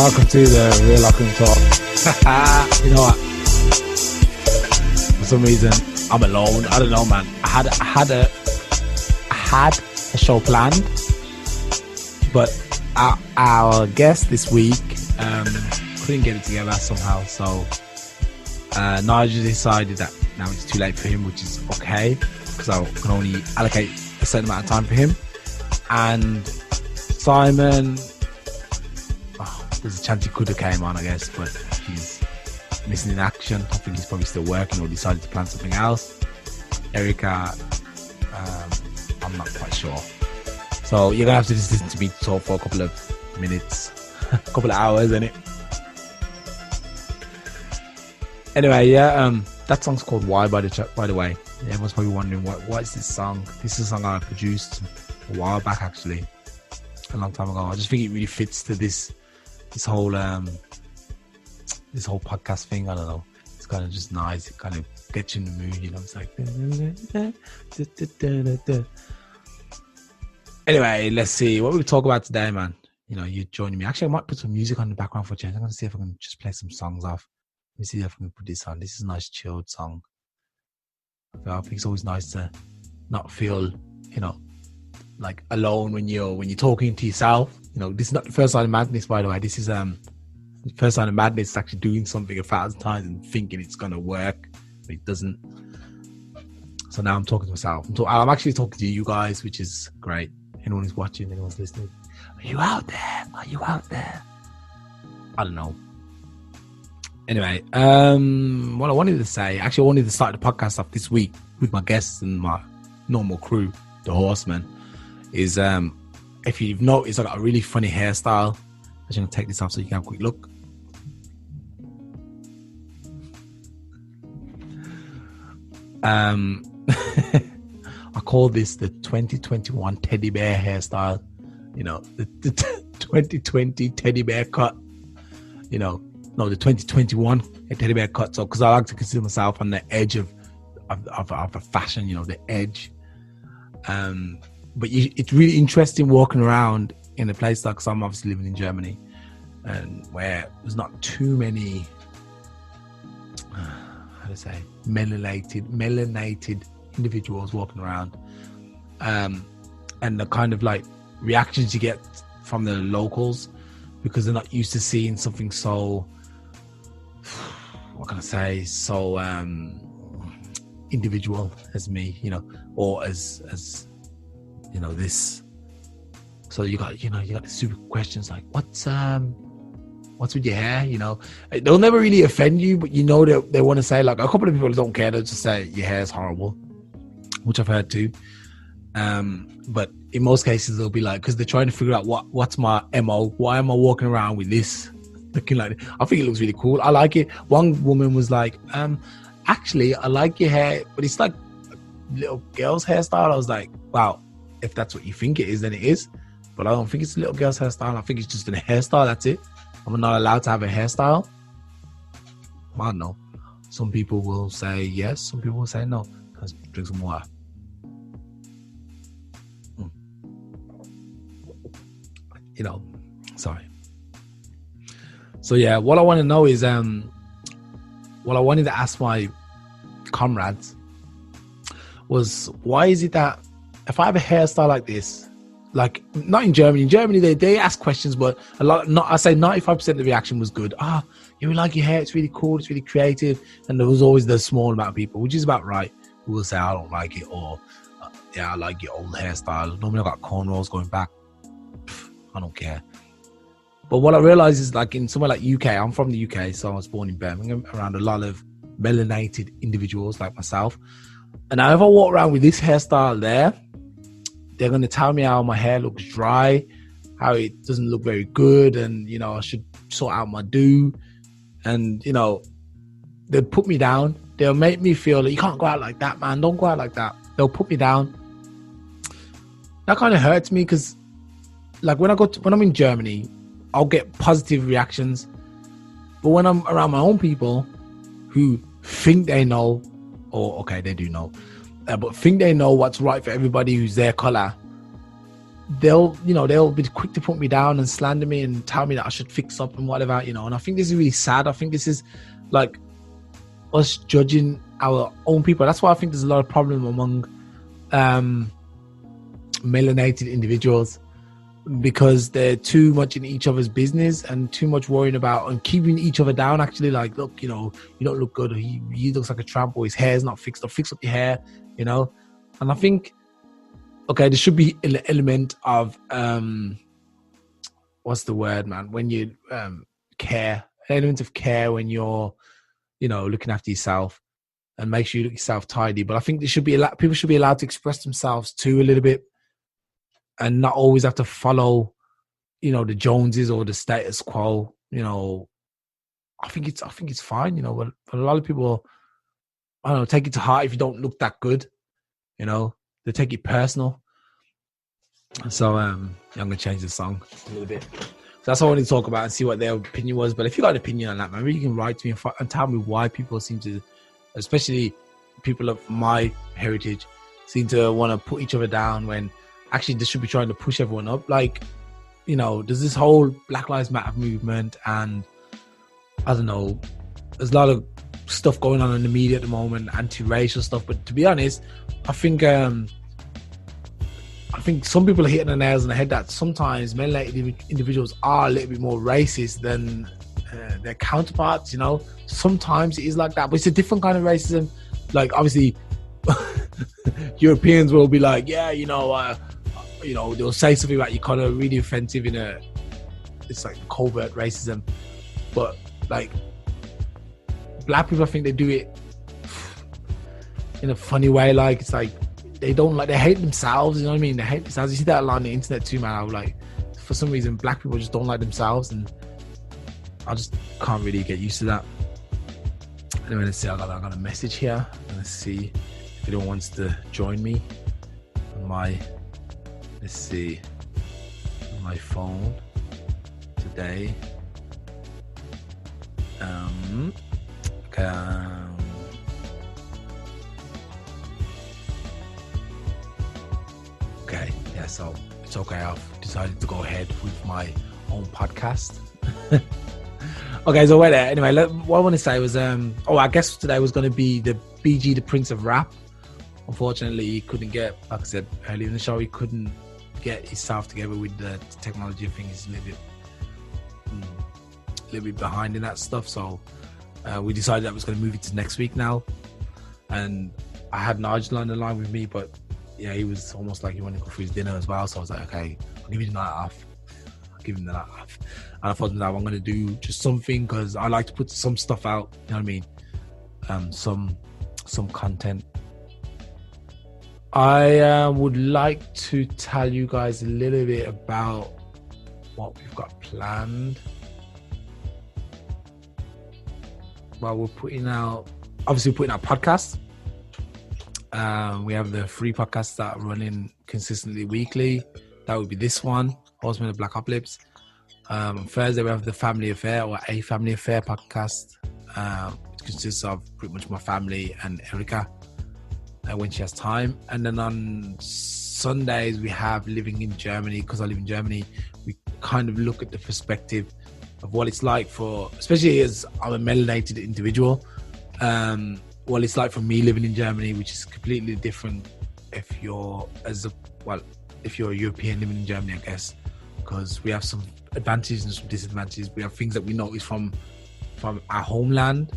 Welcome to the Real Lock and Talk. You know what? For some reason, I'm alone. I don't know, man. I had a show planned, but our guest this week couldn't get it together somehow. So Nigel decided that now it's too late for him, which is okay because I can only allocate a certain amount of time for him. And Simon, there's a chance he could have came on, I guess, but he's missing in action. I think he's probably still working or decided to plan something else. Erica, I'm not quite sure. So you're gonna have to just listen to me talk for a couple of minutes, a couple of hours, innit? Anyway, yeah, that song's called Why by the way. Everyone's probably wondering what is this song? This is a song I produced a while back, actually, a long time ago. I just think it really fits to this whole podcast thing. I don't know. It's kind of just nice. It kind of gets you in the mood, you know. It's like anyway, let's see what we talk about today, man. You know, you're joining me. Actually, I might put some music on the background for a change. I'm gonna see if I can just play some songs off. Let me see if I can put this on. This is a nice chilled song. I think it's always nice to not feel, you know, like alone when you're talking to yourself. You know, this is not the first sign of madness, by the way. This is the first sign of madness is actually doing something 1,000 times and thinking it's gonna work, but it doesn't. So now I'm talking to myself. I'm actually talking to you guys, which is great. Anyone who's watching, anyone's listening, are you out there? Are you out there? I don't know. Anyway, what I wanted to say, actually I wanted to start the podcast off this week with my guests and my normal crew, the Horsemen, is if you've noticed, I got a really funny hairstyle. I'm just going to take this off so you can have a quick look. I call this the 2021 teddy bear hairstyle. You know, the 2020 teddy bear cut. You know, no, the 2021 teddy bear cut. So, because I like to consider myself on the edge of a fashion, you know, the edge. But it's really interesting walking around in a place like, because I'm obviously living in Germany, and where there's not too many, how to say, melanated individuals walking around, and the kind of like reactions you get from the locals, because they're not used to seeing something so, what can I say, so individual as me, you know, or as you know, this. So you got the stupid questions like, what's with your hair? You know, they'll never really offend you, but you know they want to say, like, a couple of people don't care, they'll just say your hair is horrible, which I've heard too. But in most cases they'll be like, because they're trying to figure out what's my MO, why am I walking around with this looking like this? I think it looks really cool, I like it. One woman was like, actually I like your hair, but it's like a little girl's hairstyle. I was like, wow, if that's what you think it is, then it is. But I don't think it's a little girl's hairstyle. I think it's just a hairstyle, that's it. I'm not allowed to have a hairstyle. I don't know. Some people will say yes, some people will say no. Let's drink some water. You know, sorry. So yeah, what I want to know is, what I wanted to ask my comrades was, why is it that if I have a hairstyle like this, like, not in Germany, they ask questions, but I say 95% of the reaction was good. You really like your hair, it's really cool, it's really creative. And there was always the small amount of people, which is about right, who will say I don't like it, or yeah, I like your old hairstyle. Normally I've got cornrows going back. I don't care. But what I realized is, like, in somewhere like UK, I'm from the UK, so I was born in Birmingham, around a lot of melanated individuals like myself. And now if I walk around with this hairstyle there, they're going to tell me how my hair looks dry, how it doesn't look very good, and, you know, I should sort out my do. And, you know, they'll put me down. They'll make me feel like, you can't go out like that, man. Don't go out like that. They'll put me down. That kind of hurts me, because, like, when I'm in Germany, I'll get positive reactions. But when I'm around my own people who think they know, or okay, they do know, but think they know what's right for everybody who's their color, they'll be quick to put me down and slander me and tell me that I should fix up and whatever, and I think this is really sad. I think this is like us judging our own people. That's why I think there's a lot of problem among melanated individuals, because they're too much in each other's business and too much worrying about and keeping each other down. Actually, like, look, you don't look good, or he looks like a tramp, or his hair's not fixed, or fix up your hair, and I think, okay, there should be an element of what's the word, man, when you care, an element of care when you're looking after yourself, and make sure you look yourself tidy. But I think people should be allowed to express themselves too a little bit, and not always have to follow the Joneses or the status quo. I think it's fine, but a lot of people, I don't know, take it to heart if you don't look that good. They take it personal. So I'm gonna change the song a little bit. So that's what I wanted to talk about and see what their opinion was. But if you got an opinion on that, man, maybe you can write to me and tell me why people seem to, especially people of my heritage, seem to want to put each other down when actually they should be trying to push everyone up. Like, there's this whole Black Lives Matter movement, and I don't know, there's a lot of stuff going on in the media at the moment, anti-racial stuff. But to be honest, I think some people are hitting the nails on the head that sometimes melanated individuals are a little bit more racist than their counterparts. Sometimes it is like that, but it's a different kind of racism. Like, obviously, Europeans will be like, yeah, they'll say something about you kind of really offensive it's like covert racism. But like, black people, I think they do it in a funny way. Like, it's like they hate themselves. You know what I mean? They hate themselves. You see that a lot on the internet too, man. Like, for some reason, black people just don't like themselves, and I just can't really get used to that. Anyway, let's see. I got a message here. Let's see if anyone wants to join me on my phone today. Okay, yeah, so it's okay. I've decided to go ahead with my own podcast. Okay, so wait there. Anyway, what I want to say was, I guess today was going to be the BG, the Prince of Rap. Unfortunately, he couldn't get, like I said earlier in the show, he couldn't get himself together with the technology. I think he's a little bit behind in that stuff. So we decided that I was going to move it to next week now. And I had Nigel on the line with me, but yeah, he was almost like he wanted to go for his dinner as well. So I was like, okay, I'll give you the night off. And I thought, now I'm going to do just something, because I like to put some stuff out, you know what I mean? Some content. I would like to tell you guys a little bit about what we've got planned. Well, we're putting out podcasts. We have the free podcasts that are running consistently weekly. That would be this one, Horseman of Blackopolypse. Thursday we have the Family Affair, or A Family Affair podcast, which consists of pretty much my family and Erica when she has time. And then on Sundays we have Living in Germany. Because I live in Germany, we kind of look at the perspective of what it's like for, especially as I'm a melanated individual, what it's like for me living in Germany, which is completely different if you're a European living in Germany, I guess, because we have some advantages and some disadvantages. We have things that we notice from our homeland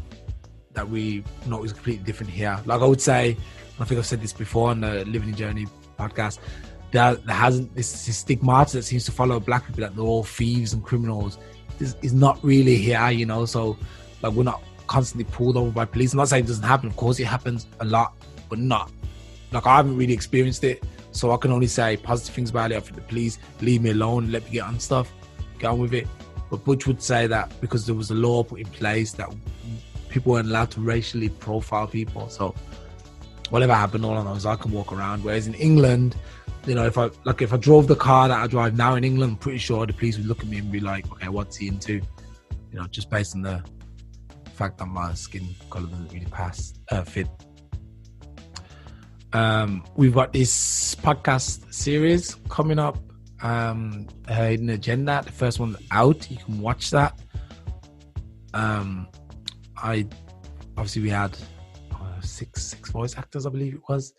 that we notice completely different here. Like, I would say, I think I've said this before on the Living in Germany podcast, there hasn't this stigmata that seems to follow black people, that they're all thieves and criminals. This is not really here, so like, we're not constantly pulled over by police. I'm not saying it doesn't happen, of course it happens a lot, but not like, I haven't really experienced it, so I can only say positive things about it. I think the police leave me alone, let me get on with it. But Butch would say that because there was a law put in place that people weren't allowed to racially profile people, so whatever happened, all I know is I can walk around. Whereas in England, if I drove the car that I drive now in England, I'm pretty sure the police would look at me and be like, okay, what's he into? Just based on the fact that my skin color doesn't really fit. We've got this podcast series coming up. Hidden Agenda. The first one out. You can watch that. We had six voice actors, I believe it was.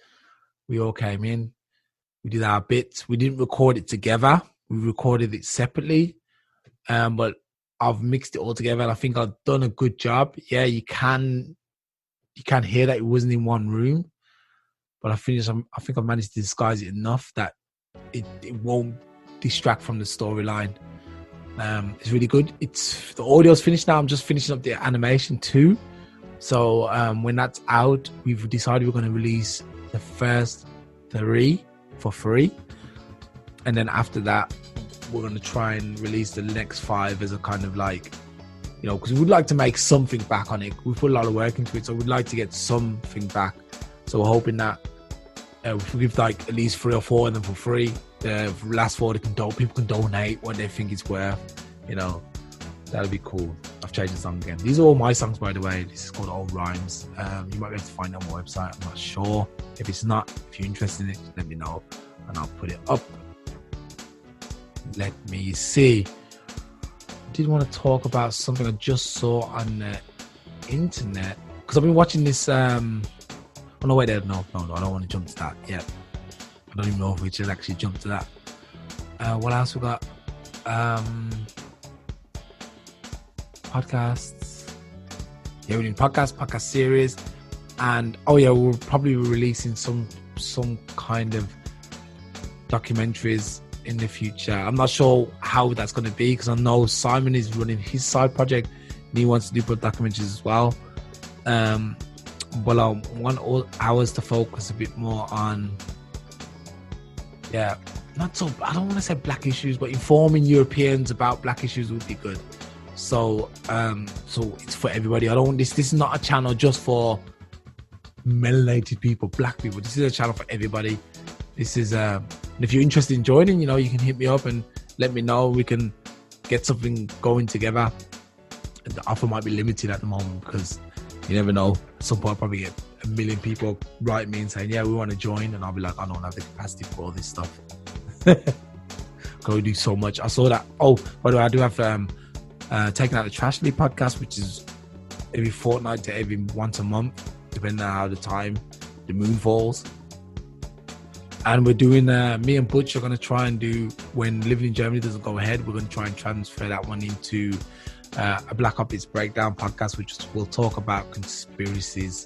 We all came in. We did our bits. We didn't record it together. We recorded it separately. But I've mixed it all together, and I think I've done a good job. Yeah, you can hear that it wasn't in one room, but I think I've managed to disguise it enough that it won't distract from the storyline. It's really good. The audio's finished now. I'm just finishing up the animation too. So when that's out, we've decided we're going to release the first 3 for free, and then after that, we're going to try and release the next 5 as a kind of like, because we would like to make something back on it. We put a lot of work into it, so we'd like to get something back. So we're hoping that if we give like at least 3 or 4 of them for free, the last 4 people can donate what they think it's worth. That'll be cool. I've changed the song again. These are all my songs, by the way. This is called Old Rhymes. You might be able to find it on my website. I'm not sure. If it's not, if you're interested in it, let me know and I'll put it up. Let me see. I did want to talk about something I just saw on the internet, because I've been watching this. No, I don't want to jump to that yet. I don't even know if we should actually jump to that. What else we got? Podcasts. Yeah, we're doing podcast series, and we're probably releasing some kind of documentaries in the future. I'm not sure how that's going to be, because I know Simon is running his side project and he wants to do documentaries as well. But I want ours to focus a bit more on, I don't want to say black issues, but informing Europeans about black issues would be good. So it's for everybody. This is not a channel just for melanated people, black people. This is a channel for everybody. This is if you're interested in joining, you can hit me up and let me know. We can get something going together. The offer might be limited at the moment, because you never know. At some point I'll probably get 1 million people write me and saying, we want to join, and I'll be like, I don't have the capacity for all this stuff. Go do so much. I saw that. By the way, I do have Taking Out the Trash League podcast, which is every fortnight to every once a month, depending on how the moon falls. And we're doing, me and Butch are going to try and do, when Living in Germany doesn't go ahead, we're going to try and transfer that one into a Blackopolypse breakdown podcast, which will talk about conspiracies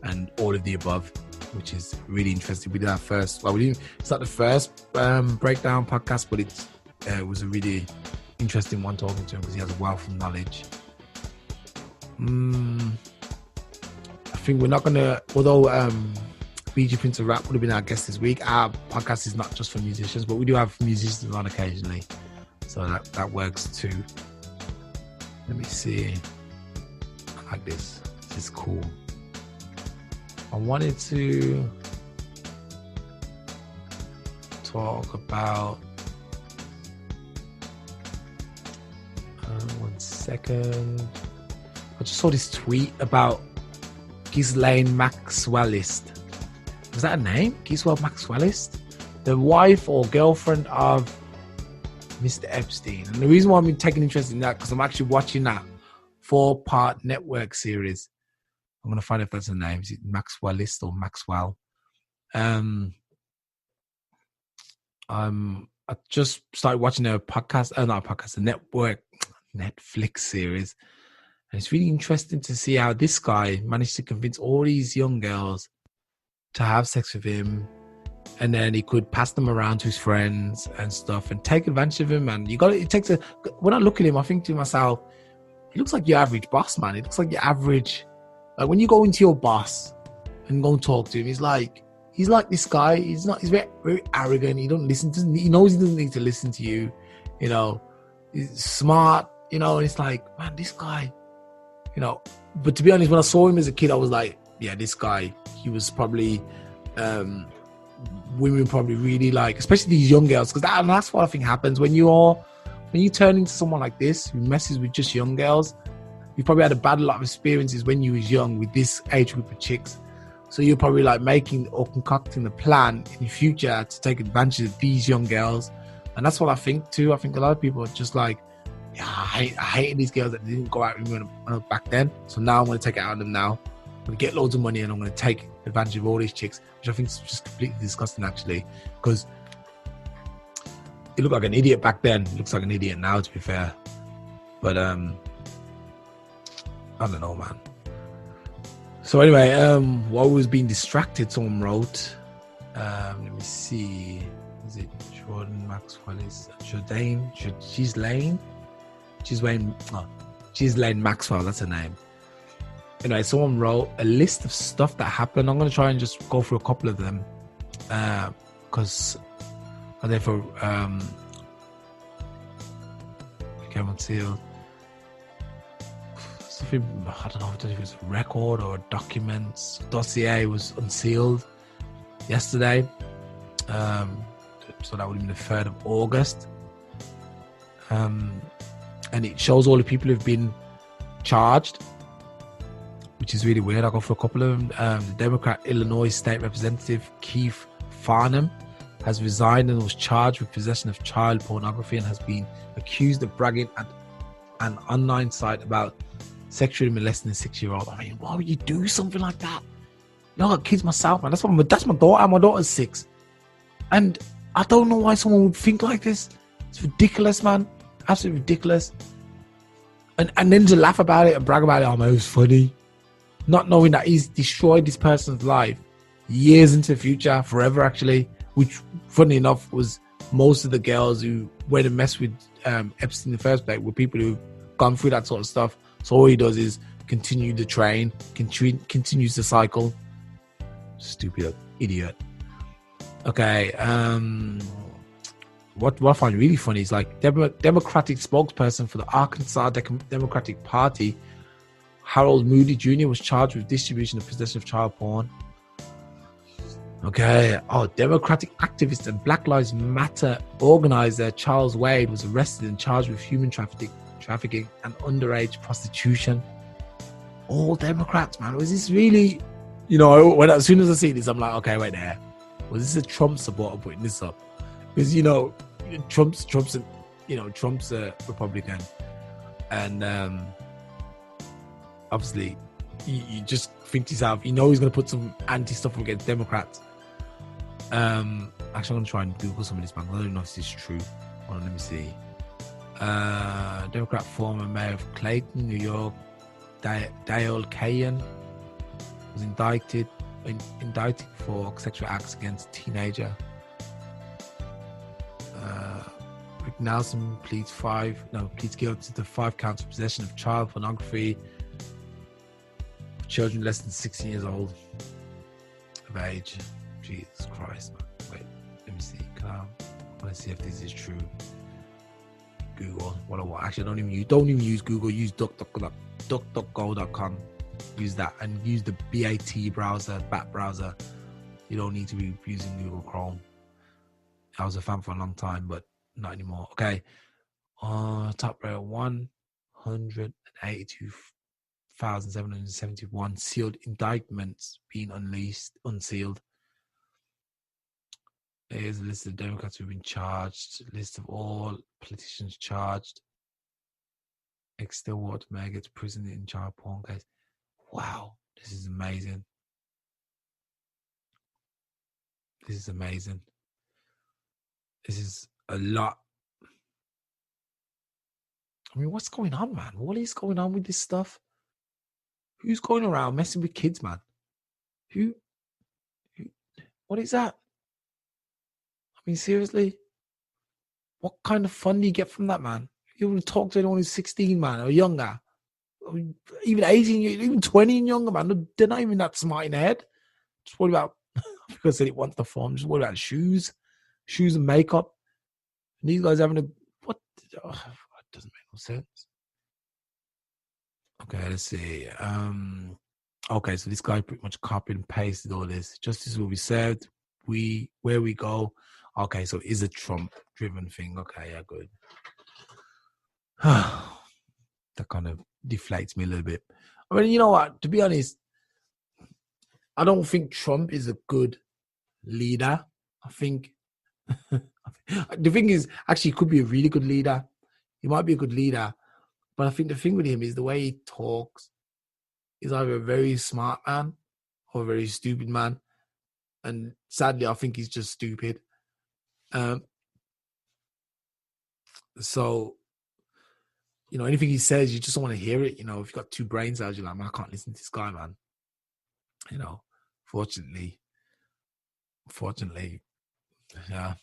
and all of the above, which is really interesting. We did our first, it's not the first breakdown podcast, but it was a really interesting one talking to him, because he has a wealth of knowledge. I think we're not going to, although BG Prince of Rap would have been our guest this week, our podcast is not just for musicians, but we do have musicians on occasionally, so that works too. Let me see. I like this. This is cool. I wanted to talk about 1 second. I just saw this tweet about Ghislaine Maxwellist. Was that a name? Ghislaine Maxwellist? The wife or girlfriend of Mr. Epstein. And the reason why I'm taking interest in that, because I'm actually watching that 4-part network series. I'm going to find out if that's a name. Is it Maxwellist or Maxwell? I just started watching a podcast, a Netflix series. And it's really interesting to see how this guy managed to convince all these young girls to have sex with him, and then he could pass them around to his friends and stuff and take advantage of him. And when I look at him, I think to myself, he looks like your average boss, man. He looks like your average, like when you go into your boss and go and talk to him, he's like this guy. He's very, very arrogant. He knows he doesn't need to listen to you. He's smart, and it's like, man, this guy, but to be honest, when I saw him as a kid, I was like, yeah, this guy, he was probably, women probably really like, especially these young girls, because that's what I think happens when you turn into someone like this who messes with just young girls. You probably had a lot of experiences when you was young with this age group of chicks, so you're probably like making or concocting a plan in the future to take advantage of these young girls And that's what I think too. I think a lot of people are just like, yeah, I hated these girls that didn't go out with me back then. So now I'm going to take it out of them now. I'm going to get loads of money and I'm going to take advantage of all these chicks, which I think is just completely disgusting actually. Because he looked like an idiot back then. He looks like an idiot now, to be fair. But I don't know, man. So anyway, while we was being distracted, someone wrote, let me see, is it Jordan Maxwell? Is Jourdain? Ghislaine Maxwell, that's her name. Anyway, someone wrote a list of stuff that happened. I'm going to try and just go through a couple of them because they're for became unsealed. Something, I don't know if it was a record or a dossier was unsealed yesterday. So that would have been the 3rd of August. And it shows all the people who've been charged, which is really weird. I'll go for a couple of them. The Democrat Illinois State Representative Keith Farnham has resigned and was charged with possession of child pornography and has been accused of bragging at an online site about sexually molesting a 6-year-old. I mean, why would you do something like that? You know, I got kids myself, man. That's my daughter. My daughter's 6. And I don't know why someone would think like this. It's ridiculous, man. Absolutely ridiculous. And then to laugh about it and brag about it, oh man, it was funny. Not knowing that he's destroyed this person's life years into the future, forever actually, which, funny enough, was most of the girls who went and messed with Epstein in the first place were people who've gone through that sort of stuff. So all he does is continue the train, continues the cycle. Stupid idiot. Okay, what I find really funny is like Democratic spokesperson for the Arkansas Democratic Party, Harold Moody Jr. was charged with distribution and possession of child porn. Okay, Democratic activist and Black Lives Matter organizer Charles Wade was arrested and charged with human trafficking and underage prostitution. All Democrats, man. Was this really, as soon as I see this, I'm like, okay, wait there. Was this a Trump supporter putting this up? Because, Trump's a Republican. And obviously, you just think to yourself, he's going to put some anti-stuff against Democrats. Actually, I'm going to try and Google some of this, man. I don't even know if this is true. Hold on, let me see. Democrat former mayor of Clayton, New York, Dale Kayan, was indicted for sexual acts against a teenager. Rick Nelson pleads guilty to 5 counts of possession of child pornography for children less than 16 years old of age. Jesus Christ, man. Wait, let me see. I want to see if this is true. Google. Actually, don't even use Google. Use DuckDuckGo.com. Use that and use the BAT browser, BAT browser. You don't need to be using Google Chrome. I was a fan for a long time, but not anymore. Okay. Top rate 182,771 sealed indictments being unsealed. Here's a list of Democrats who've been charged. List of all politicians charged. Ex-Stillwater Mayor gets prison in child porn case. Wow, this is amazing. This is amazing. This is a lot. I mean, what's going on, man? What is going on with this stuff? Who's going around messing with kids, man? Who what is that? I mean, seriously? What kind of fun do you get from that, man? You want to talk to anyone who's 16, man, or younger? Even 18, even 20 and younger, man. They're not even that smart in the head. Just worry about, because it wants the fun. Just worry about shoes and makeup. And these guys having what? Oh, it doesn't make no sense. Okay, let's see. Okay, so this guy pretty much copied and pasted all this. Justice will be served. Where we go. Okay, so it's a Trump-driven thing. Okay, yeah, good. That kind of deflates me a little bit. I mean, you know what? To be honest, I don't think Trump is a good leader. I think The thing is, actually, he could be a really good leader. He might be a good leader, but I think the thing with him is the way he talks. He's either a very smart man or a very stupid man, and sadly, I think he's just stupid. So, you know, anything he says, you just don't want to hear it. You know, if you've got two brain cells, you're like, man, I can't listen to this guy, man. You know, fortunately, yeah.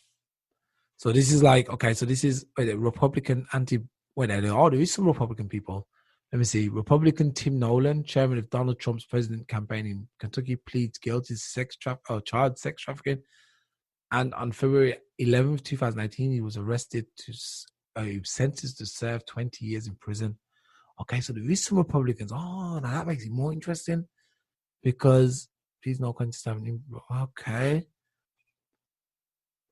So this is like, okay, so this is Republican there is some Republican people. Let me see. Republican Tim Nolan, chairman of Donald Trump's president campaign in Kentucky, pleads guilty to child sex trafficking. And on February 11th, 2019, he was arrested sentenced to serve 20 years in prison. Okay, so there is some Republicans. Oh, now that makes it more interesting because please no contest. Okay.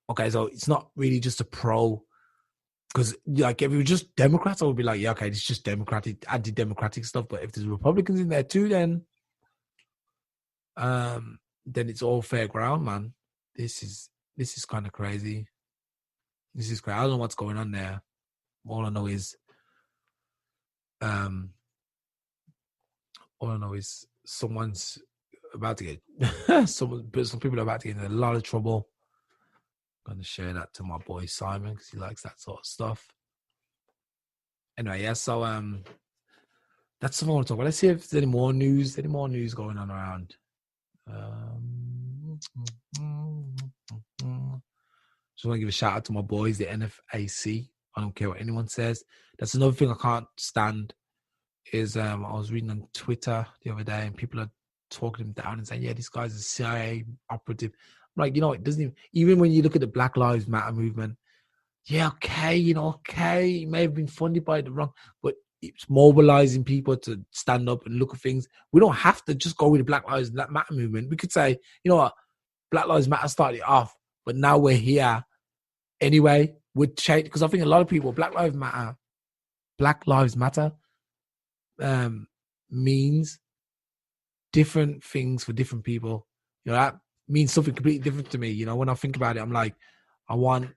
Okay, so it's not really just a pro. Because like if it was just Democrats, I would be like, yeah, okay, it's just democratic, anti-democratic stuff. But if there's Republicans in there too, then it's all fair ground, man. This is kind of crazy. This is crazy. I don't know what's going on there. All I know is someone's about to get some people are about to get in a lot of trouble. I'm going to share that to my boy Simon because he likes that sort of stuff. Anyway, yeah, so that's something I want to talk about. Let's see if there's any more news going on around. Just want to give a shout out to my boys, the NFAC. I don't care what anyone says. That's another thing I can't stand is I was reading on Twitter the other day and people are talking them down and saying, yeah, this guy's a CIA operative. I'm like, you know, it doesn't even when you look at the Black Lives Matter movement, yeah, okay, you know, okay, it may have been funded by the wrong, but it's mobilizing people to stand up and look at things. We don't have to just go with the Black Lives Matter movement. We could say, you know what, Black Lives Matter started off, but now we're here anyway. Would change because I think a lot of people, Black Lives Matter means different things for different people. You know, that means something completely different to me. You know, when I think about it, I'm like, I want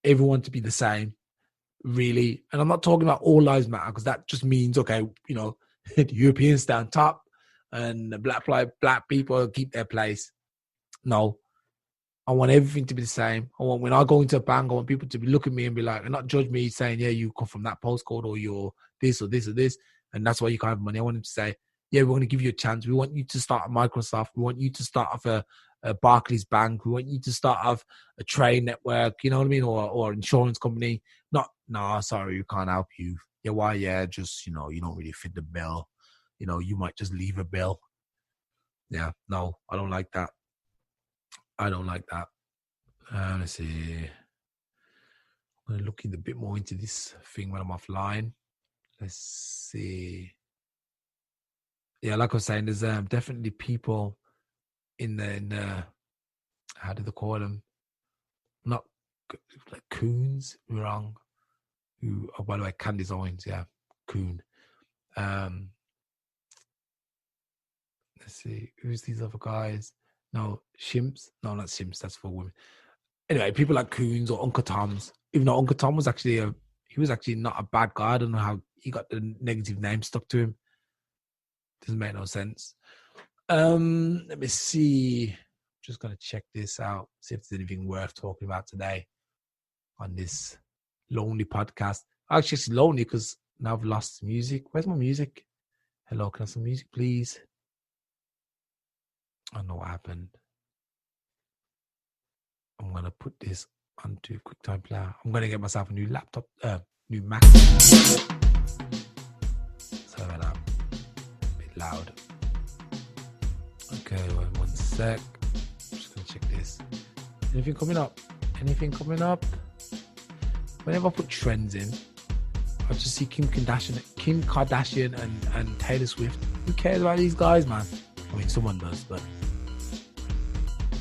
everyone to be the same, really. And I'm not talking about all lives matter because that just means, okay, you know, the Europeans stand top and the black people keep their place. No, I want everything to be the same. I want when I go into a bank, I want people to be look at me and be like, and not judge me saying, yeah, you come from that postcode or you're this or this or this, and that's why you can't have money. I want them to say, yeah, we're going to give you a chance. We want you to start a Microsoft. We want you to start off a Barclays Bank. We want you to start off a train network, you know what I mean? Or insurance company. No, sorry, we can't help you. Yeah, why? Yeah, just, you know, you don't really fit the bill. You know, you might just leave a bill. Yeah, no, I don't like that. Let's see. I'm going to look a bit more into this thing when I'm offline. Let's see. Yeah, like I was saying, there's definitely people in the how do they call them? Not like coons, wrong. Who? Oh, by the way, Candy's Owens, yeah, coon. Let's see, who's these other guys? No, Shimps. No, not Shimps. That's for women. Anyway, people like coons or Uncle Toms. Even though Uncle Tom was actually not a bad guy. I don't know how he got the negative name stuck to him. Doesn't make no sense. Let me see. Just gonna check this out. See if there's anything worth talking about today on this lonely podcast. Actually, it's lonely because now I've lost music. Where's my music? Hello, can I have some music, please? I don't know what happened. I'm gonna put this onto QuickTime Player. I'm gonna get myself a new laptop, new Mac. Sorry about that. A bit loud. Okay, wait 1 sec. I'm just gonna check this. Anything coming up? Whenever I put trends in, I just see Kim Kardashian and Taylor Swift. Who cares about these guys, man? I mean, someone does, but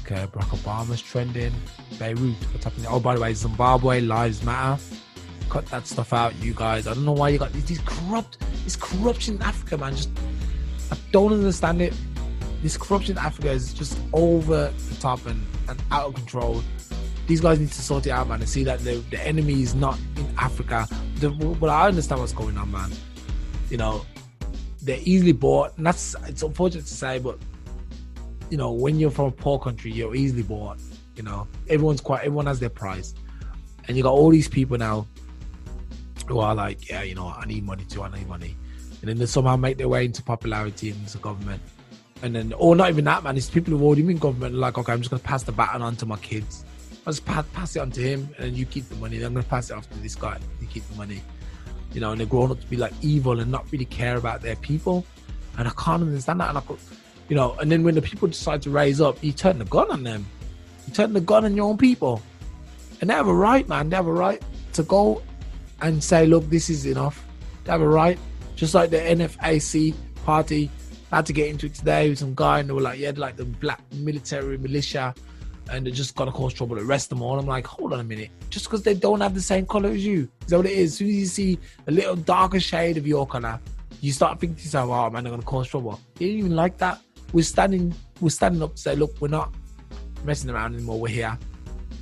okay. Barack Obama's trending. Beirut, what's happening? Oh, by the way, Zimbabwe lives matter. Cut that stuff out, you guys. I don't know why you got this corruption in Africa, man. I don't understand it. This corruption in Africa is just over the top and out of control. these guys need to sort it out, man, and see that the enemy is not in Africa. But I understand what's going on, man. You know, they're easily bought, and it's unfortunate to say, but you know, when you're from a poor country, you're easily bought. You know, everyone has their price, and you got all these people now who are like, yeah, you know, I need money too, and then they somehow make their way into popularity into government, and then, or not even that, man, it's people who've already been in government, like, okay, I'm just gonna pass the baton on to my kids. I'll just pass it on to him, and you keep the money. Then I'm gonna pass it off to this guy. You keep the money. You know, and they're grown up to be like evil and not really care about their people. And I can't understand that. And you know, and then when the people decide to raise up, you turn the gun on them. You turn the gun on your own people. And they have a right, man. They have a right to go and say, look, this is enough. They have a right. Just like the NFAC party, I had to get into it today with some guy, and they were like, yeah, like the black military militia, and they're just gonna cause trouble, arrest them all. I'm like, hold on a minute, just because they don't have the same color as you, is that what it is? As soon as you see a little darker shade of your color, you start thinking to yourself, oh man, they're gonna cause trouble. They didn't even like that. We're standing up to say, look, we're not messing around anymore, we're here.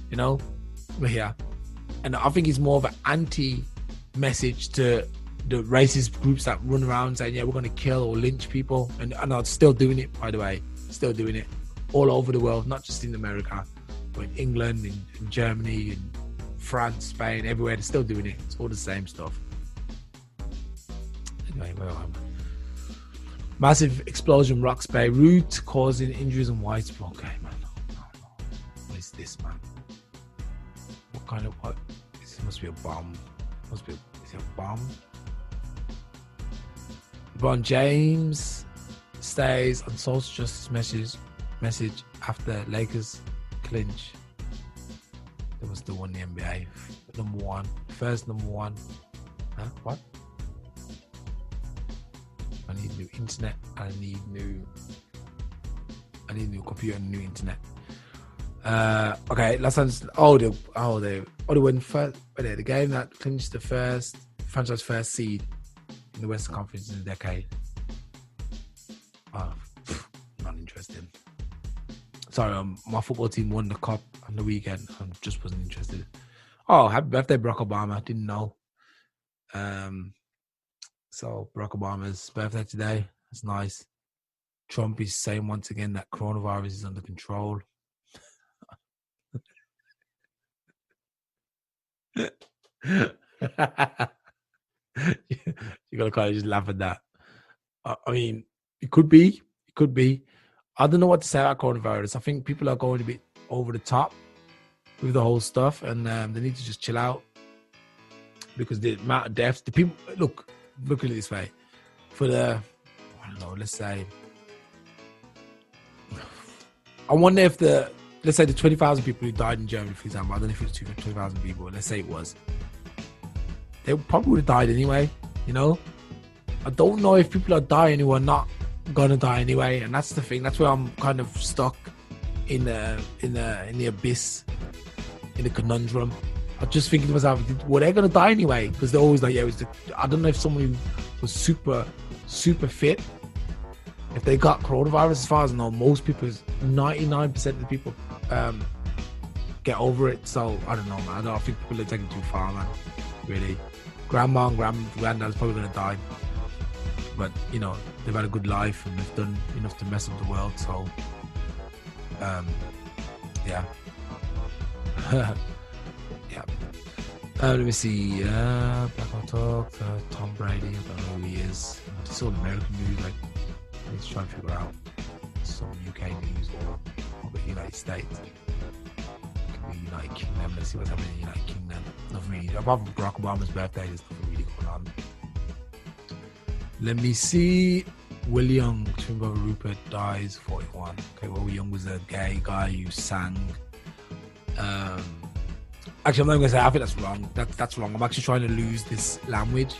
You know, we're here. And I think it's more of an anti-message to the racist groups that run around saying, yeah, we're gonna kill or lynch people, and I'm still doing it, by the way, still doing it all over the world, not just in America, but in England, in Germany, in France, Spain, everywhere. They're still doing it. It's all the same stuff. Anyway, where am I? Massive explosion rocks Beirut, causing injuries and widespread. Okay, man. No. What is this, man? What? This must be a bomb. Is it a bomb? LeBron James stays on social justice message after Lakers clinch. They must have won the NBA. First number one. Huh? What? I need new internet. I need new computer and new internet. Okay, last time. They went first. The game that clinched the franchise first seed in the Western Conference in a decade. Oh, not interested. Sorry, my football team won the cup on the weekend. I just wasn't interested. Oh, happy birthday, Barack Obama. Didn't know. So Barack Obama's birthday today. That's nice. Trump is saying once again that coronavirus is under control. You gotta kind of just laugh at that. I mean, it could be. I don't know what to say about coronavirus. I think people are going a bit over the top with the whole stuff, and they need to just chill out, because the amount of deaths, the people, look at it this way. For the, I don't know, let's say, I wonder if let's say the 20,000 people who died in Germany, for example, I don't know if it was 20,000 people, let's say it was, they probably would have died anyway, you know? I don't know if people are dying who are not gonna die anyway, and that's the thing. That's where I'm kind of stuck in the abyss, in the conundrum. I'm just thinking to myself, were they gonna die anyway? Because they're always like, yeah, I don't know if someone who was super fit, if they got coronavirus. As far as I know, most people, 99% of the people get over it. So I don't know, man. I don't think people are taking it too far, man. Really, grandma and granddad's probably gonna die, but you know, they've had a good life and they've done enough to mess up the world. So yeah. Yeah. Let me see. Blackopolypse, Tom Brady. I don't know who he is. It's all American news. Like, I need to try and figure out some UK news or the United States. Could be United Kingdom. Let's see what's happening in the United Kingdom. Nothing really. Apart from Barack Obama's birthday, there's nothing really going on. Let me see. Will Young, twin brother Rupert, dies 41. Okay, Will Young was a gay guy who sang. Actually, I'm not going to say. I think that's wrong. That's wrong. I'm actually trying to lose this language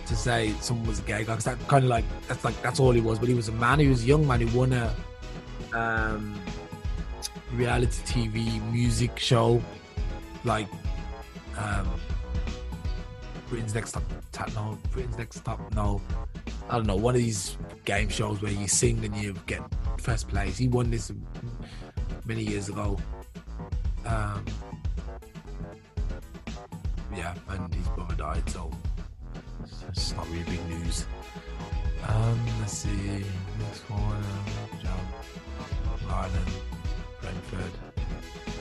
to say someone was a gay guy, because that kind of that's all he was. But he was a man. He was a young man who won a reality TV music show, like Britain's Next Top. No, I don't know. One of these game shows where you sing and you get first place. He won this many years ago. Yeah, and his brother died, so it's not really big news. Let's see. Next one, Ireland, Brentford.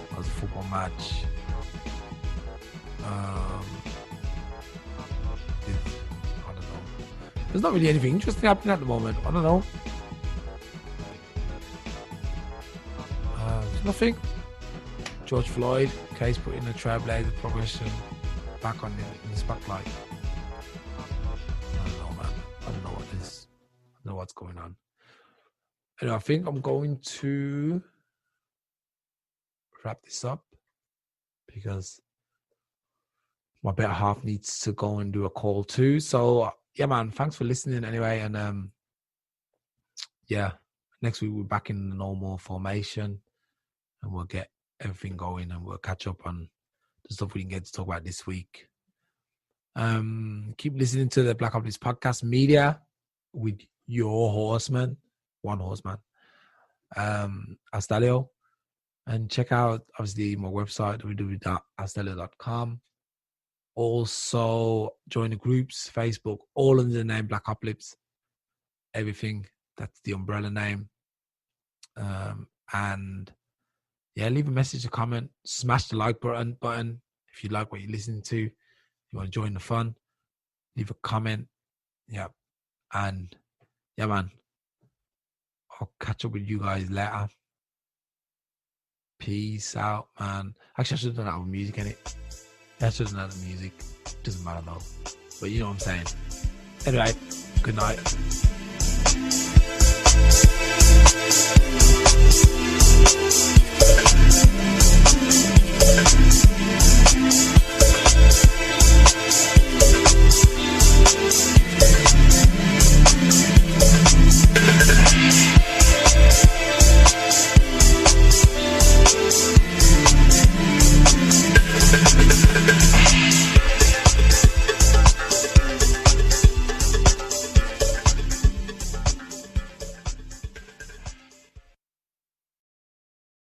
That was a football match. I don't know. There's not really anything interesting happening at the moment. I don't know. There's nothing. George Floyd case put in a trailblazer progression back on in the spotlight. I don't know, man. I don't know what this. I don't know what's going on. Anyway, I think I'm going to wrap this up because my better half needs to go and do a call too. So yeah, man, thanks for listening anyway. And yeah, next week we're back in the normal formation and we'll get everything going and we'll catch up on the stuff we didn't get to talk about this week. Keep listening to the Blackopolypse podcast media with your horseman, one horseman, Alstallios, and check out obviously my website www.alstallios.com. Also join the groups, Facebook, all under the name Blackopolypse. Everything, that's the umbrella name. And yeah, leave a message, a comment, smash the like button if you like what you're listening to. If you want to join the fun, leave a comment. Yeah. And yeah, man, I'll catch up with you guys later. Peace out, man. Actually, I should have done that with music, innit? I should have done that with music. Doesn't matter though. But you know what I'm saying. Anyway, good night.